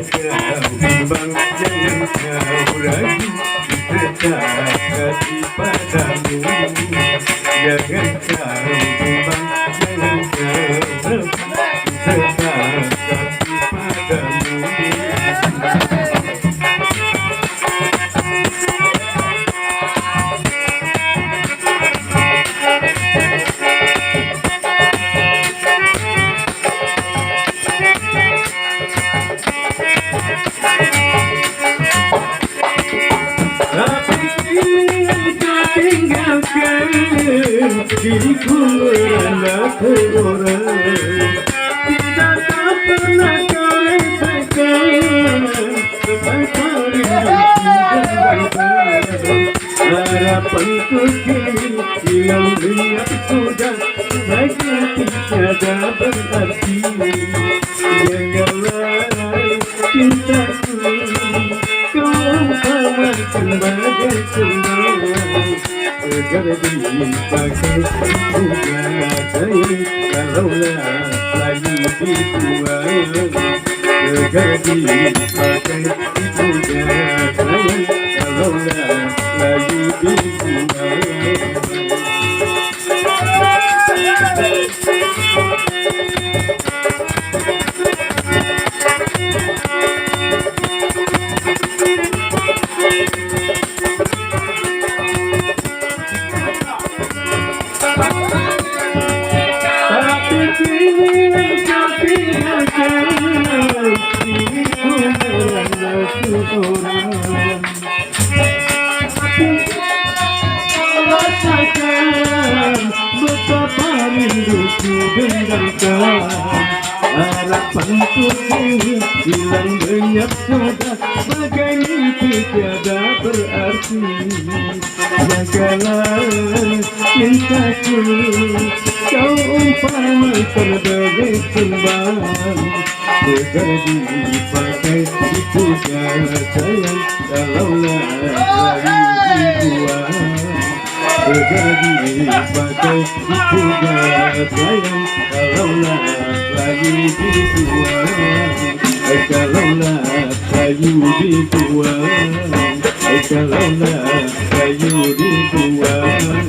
kau bimbang, jangan kau ragu, kasih padamu. Jangan kau bimbang, jangan kau ragu, kasih padamu. Tinggalkan diriku merana ke orang, tidak pernah kau rasakan betapa rindu harapanku kini hilang lenyap sudah, bagai tiada berarti. Janganlah cintaku kau umpamakan bagai sendal, agar dipakai juga sayang, kalaulah lagi dibuang. Agar dipakai juga sayang, kalaulah lagi dibuang. Tapi kini engkau tinggalkan diriku merana seorang. Rasakan betapa rinduku dengarkan, harapanku kini hilang lenyap sudah, bagai mimpi tiada berarti. Jagalah cintaku kau umpamakan bagai kembang, agar dipakai dipuja sayang, kalaulah lagi dibuang. Agar dipakai dipuja sayang, kalaulah lagi dibuang. Kalaulah kayu dibuang, kalaulah kayu dibuang.